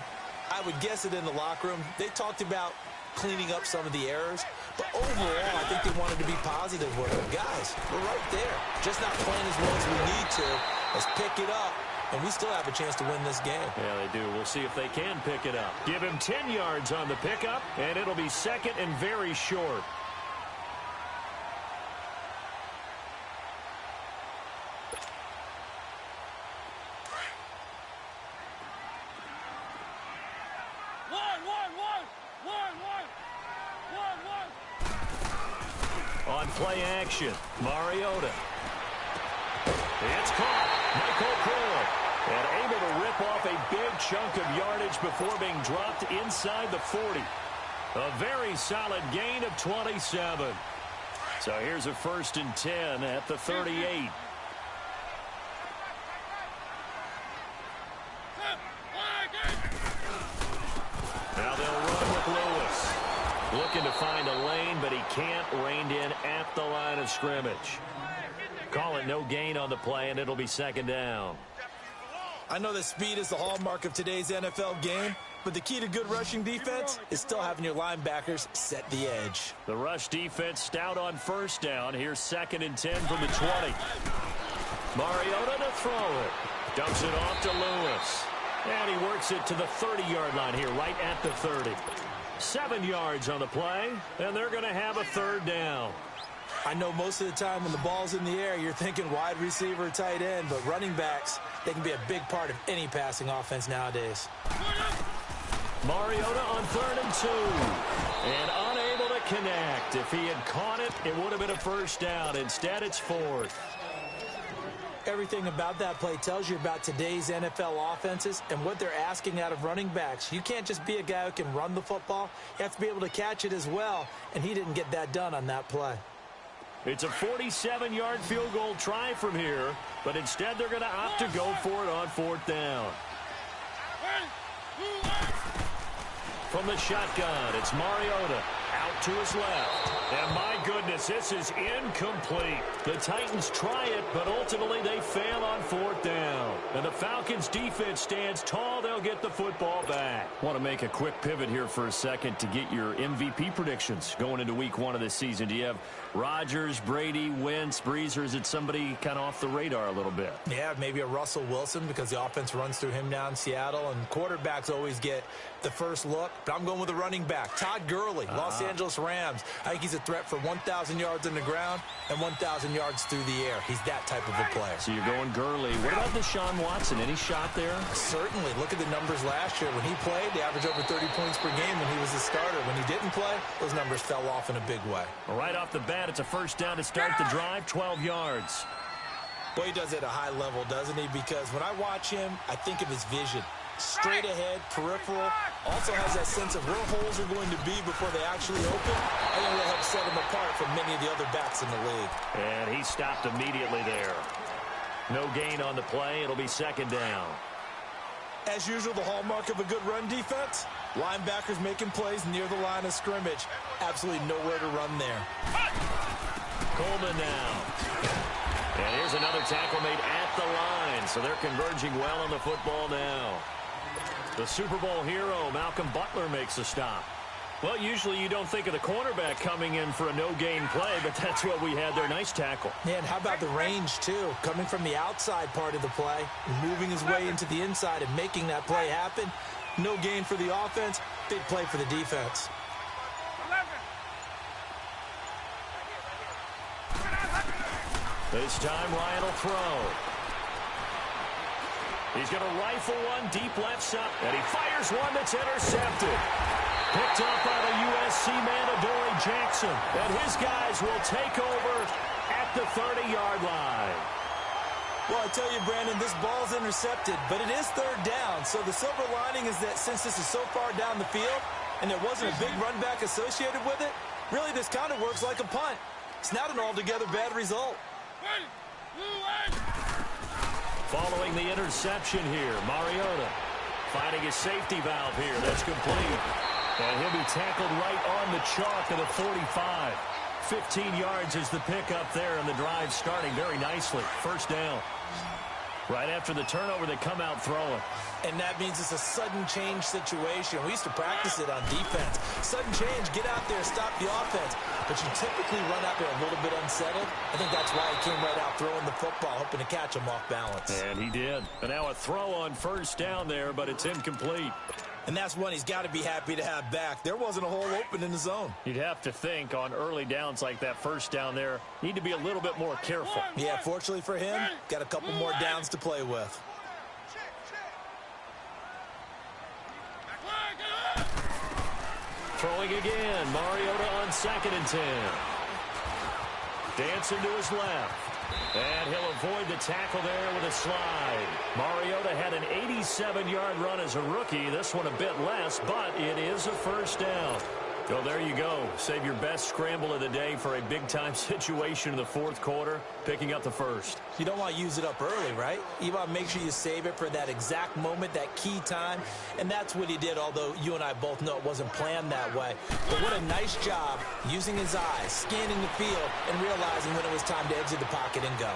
I would guess it in the locker room. They talked about cleaning up some of the errors, but overall, I think they wanted to be positive with them. Guys, we're right there. Just not playing as well as we need to. Let's pick it up and we still have a chance to win this game. Yeah, they do. We'll see if they can pick it up. Give him 10 yards on the pickup, and it'll be second and very short. On play action, Mariota. It's caught. Michael Cole. And able to rip off a big chunk of yardage before being dropped inside the 40. A very solid gain of 27. So here's a 1st and 10 at the 38. Now they'll run with Lewis. Looking to find a lane, but he can't. Reined in at the line of scrimmage. Call it no gain on the play, and it'll be 2nd down. I know that speed is the hallmark of today's NFL game, but the key to good rushing defense is still having your linebackers set the edge. The rush defense stout on 1st down. Here's 2nd and 10 from the 20. Mariota to throw it. Dumps it off to Lewis. And he works it to the 30-yard line here, right at the 30. 7 yards on the play, and they're going to have a 3rd down. I know most of the time when the ball's in the air, you're thinking wide receiver, tight end, but running backs, they can be a big part of any passing offense nowadays. Mariota on 3rd and 2. And unable to connect. If he had caught it, it would have been a 1st down. Instead, it's 4th. Everything about that play tells you about today's NFL offenses and what they're asking out of running backs. You can't just be a guy who can run the football. You have to be able to catch it as well, and he didn't get that done on that play. It's a 47-yard field goal try from here, but instead they're going to opt to go for it on 4th down. From the shotgun, it's Mariota out to his left. And my goodness, this is incomplete. The Titans try it, but ultimately they fail on 4th down. And the Falcons defense stands tall. They'll get the football back. Want to make a quick pivot here for a second to get your MVP predictions going into week 1 of this season. Do you have Rodgers, Brady, Wentz, Brees, or is it somebody kind of off the radar a little bit? Yeah, maybe a Russell Wilson because the offense runs through him now in Seattle, and quarterbacks always get the first look. But I'm going with a running back, Todd Gurley, Los Angeles Rams. I think he's a threat for 1,000 yards on the ground and 1,000 yards through the air. He's that type of a player. So you're going Gurley. What about Deshaun Watson? Any shot there? Certainly. Look at the numbers last year. When he played, they averaged over 30 points per game when he was a starter. When he didn't play, those numbers fell off in a big way. Right off the bat, it's a 1st down to start the drive, 12 yards. Boy, he does it at a high level, doesn't he? Because when I watch him, I think of his vision. Straight ahead, peripheral, also has that sense of where holes are going to be before they actually open. I think that helps set him apart from many of the other backs in the league. And he stopped immediately there. No gain on the play. It'll be 2nd down. As usual, the hallmark of a good run defense, linebackers making plays near the line of scrimmage. Absolutely nowhere to run there. Coleman now. And here's another tackle made at the line. So they're converging well on the football now. The Super Bowl hero, Malcolm Butler, makes a stop. Well, usually you don't think of the cornerback coming in for a no-gain play, but that's what we had there. Nice tackle. Yeah, and how about the range, too? Coming from the outside part of the play, moving his way into the inside and making that play happen. No gain for the offense, big play for the defense. This time, Ryan will throw. He's going to rifle one deep left side, and he fires one that's intercepted. Picked up by the USC man, Adoree Jackson. And his guys will take over at the 30-yard line. Well, I tell you, Brandon, this ball's intercepted, but it is 3rd down. So the silver lining is that since this is so far down the field and there wasn't a big run back associated with it, really this kind of works like a punt. It's not an altogether bad result. Following the interception here, Mariota finding his safety valve here. That's complete. And he'll be tackled right on the chalk of the 45. 15 yards is the pickup there, and the drive starting very nicely. 1st down. Right after the turnover, they come out throwing. And that means it's a sudden change situation. We used to practice it on defense. Sudden change, get out there, stop the offense. But you typically run out there a little bit unsettled. I think that's why he came right out throwing the football, hoping to catch him off balance. And he did. And now a throw on first down there, but it's incomplete. And that's one he's got to be happy to have back. There wasn't a hole open in the zone. You'd have to think on early downs like that first down there, need to be a little bit more careful. Yeah, fortunately for him, got a couple more downs to play with. Throwing again, Mariota on 2nd and 10. Dancing to his left. And he'll avoid the tackle there with a slide. Mariota had an 87-yard run as a rookie. This one a bit less, but it is a first down. So there you go. Save your best scramble of the day for a big-time situation in the fourth quarter, picking up the first. You don't want to use it up early, right? You want to make sure you save it for that exact moment, that key time. And that's what he did, although you and I both know it wasn't planned that way. But what a nice job using his eyes, scanning the field, and realizing when it was time to exit the pocket and go.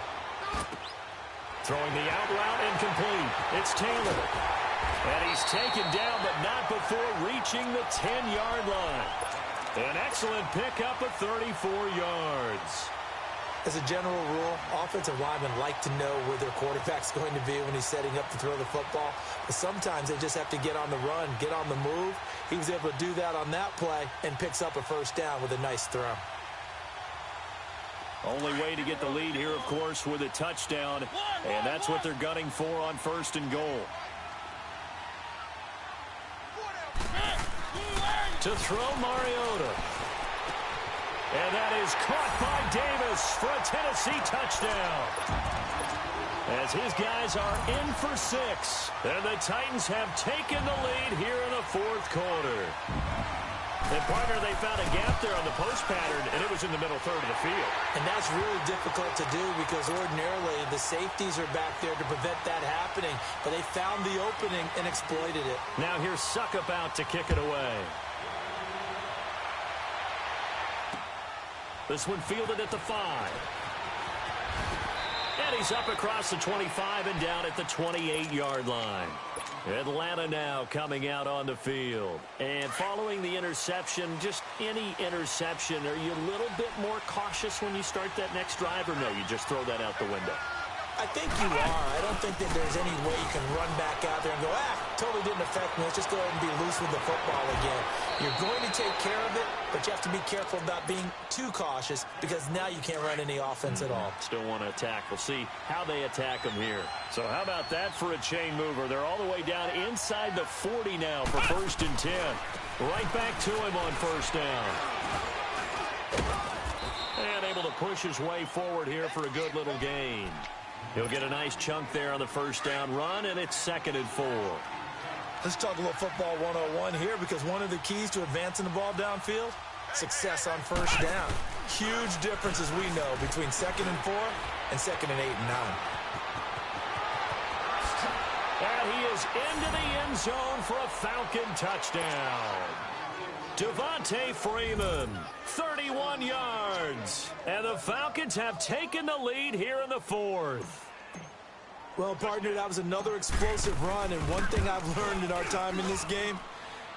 Throwing the out route incomplete. It's Taylor. And he's taken down, but not before reaching the 10-yard line. An excellent pickup of 34 yards. As a general rule, offensive linemen like to know where their quarterback's going to be when he's setting up to throw the football. But sometimes they just have to get on the run, get on the move. He was able to do that on that play and picks up a first down with a nice throw. Only way to get the lead here, of course, with a touchdown. And that's what they're gunning for on 1st and goal. To throw Mariota. And that is caught by Davis for a Tennessee touchdown. As his guys are in for 6. And the Titans have taken the lead here in the fourth quarter. And, partner, they found a gap there on the post pattern, and it was in the middle third of the field. And that's really difficult to do because ordinarily the safeties are back there to prevent that happening. But they found the opening and exploited it. Now here's Suckup out to kick it away. This one fielded at the 5. And he's up across the 25 and down at the 28-yard line. Atlanta now coming out on the field. And following the interception, just any interception, are you a little bit more cautious when you start that next drive, or no, you just throw that out the window? I think you are. I don't think that there's any way you can run back out there and go, totally didn't affect me. Let's just go ahead and be loose with the football again. You're going to take care of it, but you have to be careful about being too cautious because now you can't run any offense at all. Still want to attack. We'll see how they attack them here. So how about that for a chain mover? They're all the way down inside the 40 now for 1st and 10. Right back to him on 1st down. And able to push his way forward here for a good little gain. He'll get a nice chunk there on the 1st down run, and it's 2nd and 4. Let's talk a little football 101 here because one of the keys to advancing the ball downfield, success on 1st down. Huge difference, as we know, between 2nd and 4 and 2nd and 8 and 9. And he is into the end zone for a Falcon touchdown. Devontae Freeman, 31 yards. And the Falcons have taken the lead here in the 4th. Well, partner, that was another explosive run, and one thing I've learned in our time in this game,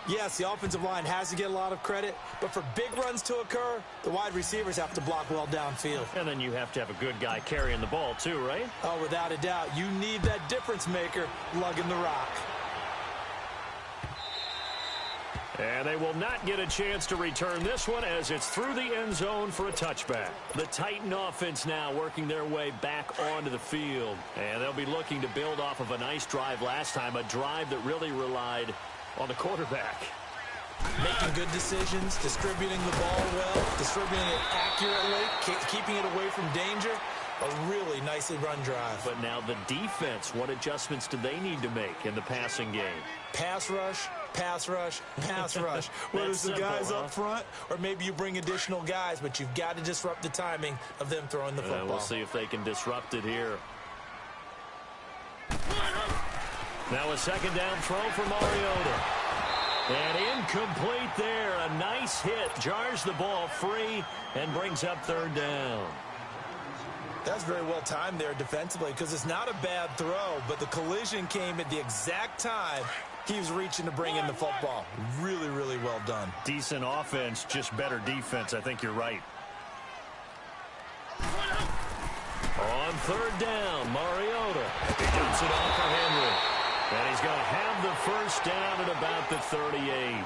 yes, the offensive line has to get a lot of credit, but for big runs to occur, the wide receivers have to block well downfield. And then you have to have a good guy carrying the ball too, right? Oh, without a doubt. You need that difference maker lugging the rock. And they will not get a chance to return this one as it's through the end zone for a touchback. The Titan offense now working their way back onto the field. And they'll be looking to build off of a nice drive last time, a drive that really relied on the quarterback. Making good decisions, distributing the ball well, distributing it accurately, keeping it away from danger. A really nicely run drive. But now the defense, what adjustments do they need to make in the passing game? Pass rush, pass rush, pass rush. Whether it's the guys up front or maybe you bring additional guys, but you've got to disrupt the timing of them throwing the football. We'll see if they can disrupt it here. Now a 2nd down throw for Mariota. And incomplete there. A nice hit. Jars the ball free and brings up 3rd down. That's very well timed there defensively because it's not a bad throw, but the collision came at the exact time he was reaching to bring in the football. Really, really well done. Decent offense, just better defense. I think you're right. On third down, Mariota. He dumps it off for Henry. And he's going to have the first down at about the 38.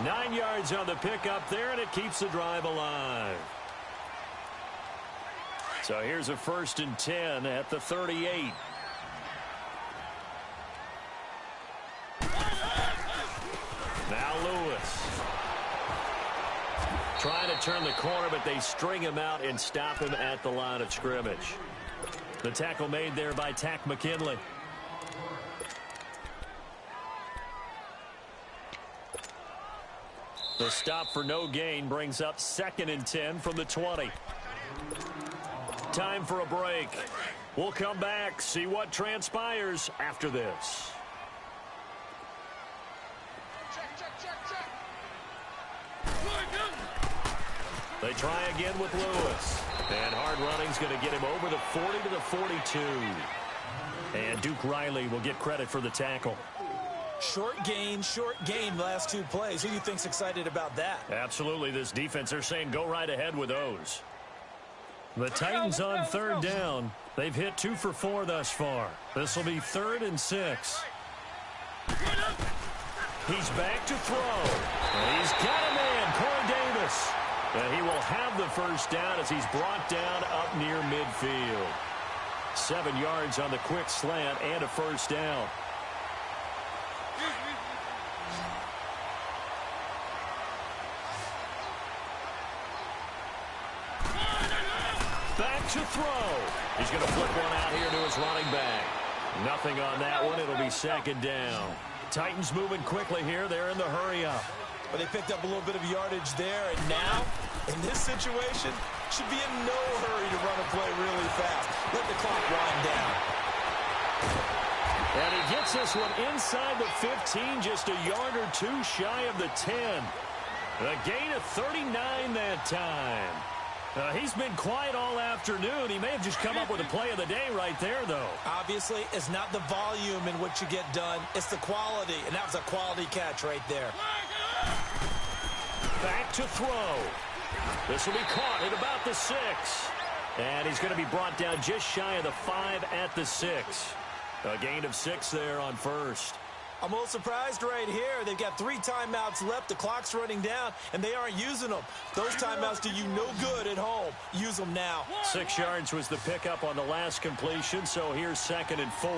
9 yards on the pickup there, and it keeps the drive alive. So here's a 1st and 10 at the 38. Now Lewis. Trying to turn the corner, but they string him out and stop him at the line of scrimmage. The tackle made there by Tack McKinley. The stop for no gain brings up 2nd and 10 from the 20. Time for a break. We'll come back, see what transpires after this. They try again with Lewis. And hard running's going to get him over the 40 to the 42. And Duke Riley will get credit for the tackle. Short gain last 2 plays. Who do you think's excited about that? Absolutely. This defense, they're saying go right ahead with those. The Titans on third down. They've hit 2 for 4 thus far. This will be 3rd and 6. He's back to throw. And he's got a man, Corey Davis. And he will have the first down as he's brought down up near midfield. 7 yards on the quick slant and a first down. Back to throw. He's going to flip one out here to his running back. Nothing on that one. It'll be 2nd down. Titans moving quickly here. They're in the hurry up. But they picked up a little bit of yardage there, and now, in this situation, should be in no hurry to run a play really fast. Let the clock wind down. And he gets this one inside the 15, just a yard or 2 shy of the 10. A gain of 39 that time. He's been quiet all afternoon. He may have just come up with a play of the day right there, though. Obviously, it's not the volume in which you get done. It's the quality, and that was a quality catch right there. Back to throw. This will be caught at about the 6. And he's going to be brought down just shy of the 5 at the 6. A gain of 6 there on first. I'm a little surprised right here. They've got 3 timeouts left. The clock's running down, and they aren't using them. Those timeouts do you no good at home. Use them now. 6 yards was the pickup on the last completion, so here's 2nd and 4.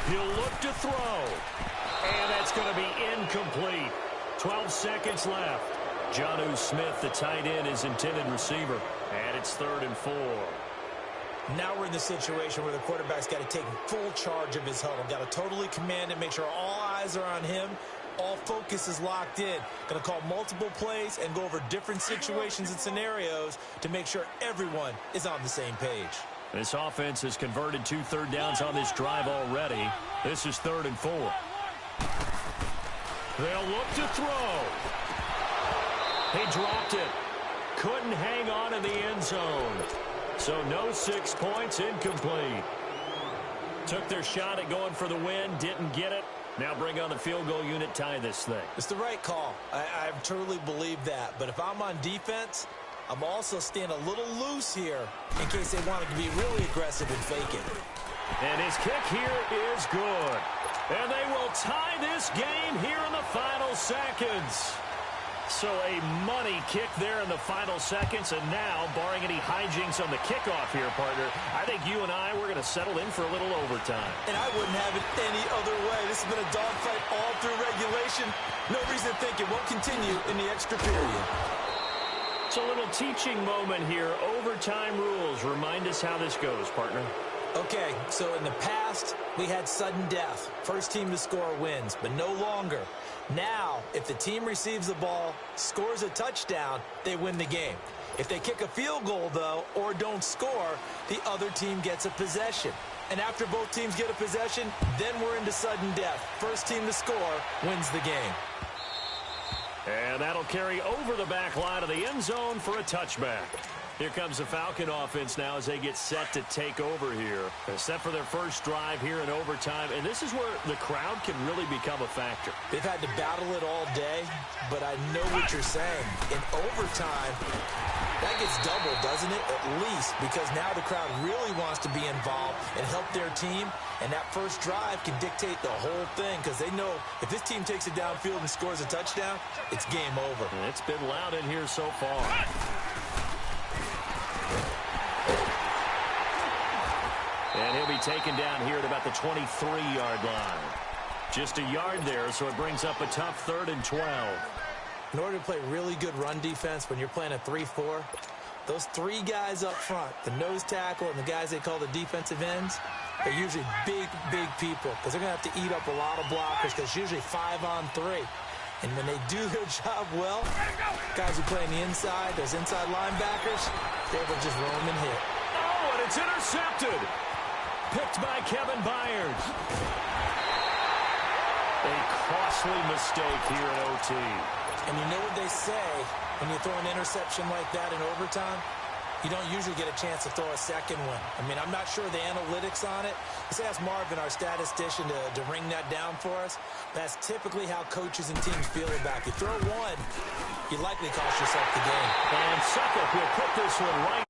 He'll look to throw. And that's going to be incomplete. 12 seconds left. Jonnu Smith, the tight end, is intended receiver. And it's 3rd and 4. Now we're in the situation where the quarterback's got to take full charge of his huddle. Got to totally command it, make sure all eyes are on him. All focus is locked in. Going to call multiple plays and go over different situations and scenarios to make sure everyone is on the same page. This offense has converted 2 third downs on this drive already. This is 3rd and 4. They'll look to throw. He dropped it. Couldn't hang on in the end zone. So no 6 points, incomplete. Took their shot at going for the win, didn't get it. Now bring on the field goal unit, tie this thing. It's the right call. I truly believe that. But if I'm on defense, I'm also staying a little loose here in case they wanted to be really aggressive and fake it. And his kick here is good. And they will tie this game here in the final seconds. So a money kick there in the final seconds, and now, barring any hijinks on the kickoff here, partner, I think you and I, we're going to settle in for a little overtime. And I wouldn't have it any other way. This has been a dogfight all through regulation. No reason to think it won't continue in the extra period. It's a little teaching moment here. Overtime rules. Remind us how this goes, partner. Okay, so in the past, we had sudden death. First team to score wins, but no longer. Now, if the team receives the ball, scores a touchdown, they win the game. If they kick a field goal, though, or don't score, the other team gets a possession. And after both teams get a possession, then we're into sudden death. First team to score wins the game. And that'll carry over the back line of the end zone for a touchback. Here comes the Falcon offense now as they get set to take over here. They're set for their first drive here in overtime, and this is where the crowd can really become a factor. They've had to battle it all day, but I know what you're saying. In overtime, that gets doubled, doesn't it? At least, because now the crowd really wants to be involved and help their team, and that first drive can dictate the whole thing because they know if this team takes it downfield and scores a touchdown, it's game over. And it's been loud in here so far. And he'll be taken down here at about the 23-yard line. Just a yard there, so it brings up a tough 3rd and 12. In order to play really good run defense when you're playing a 3-4, those 3 guys up front, the nose tackle and the guys they call the defensive ends, are usually big, big people because they're going to have to eat up a lot of blockers because it's usually 5-on-3. And when they do their job well, guys who play on the inside, those inside linebackers, they're able to just roam and hit. Oh, and it's intercepted. Picked by Kevin Byers. A costly mistake here at OT. And you know what they say when you throw an interception like that in overtime? You don't usually get a chance to throw a second one. I mean, I'm not sure the analytics on it. Let's ask Marvin, our statistician, to ring that down for us. That's typically how coaches and teams feel about it. If you throw one, you likely cost yourself the game. And Suckup will put this one right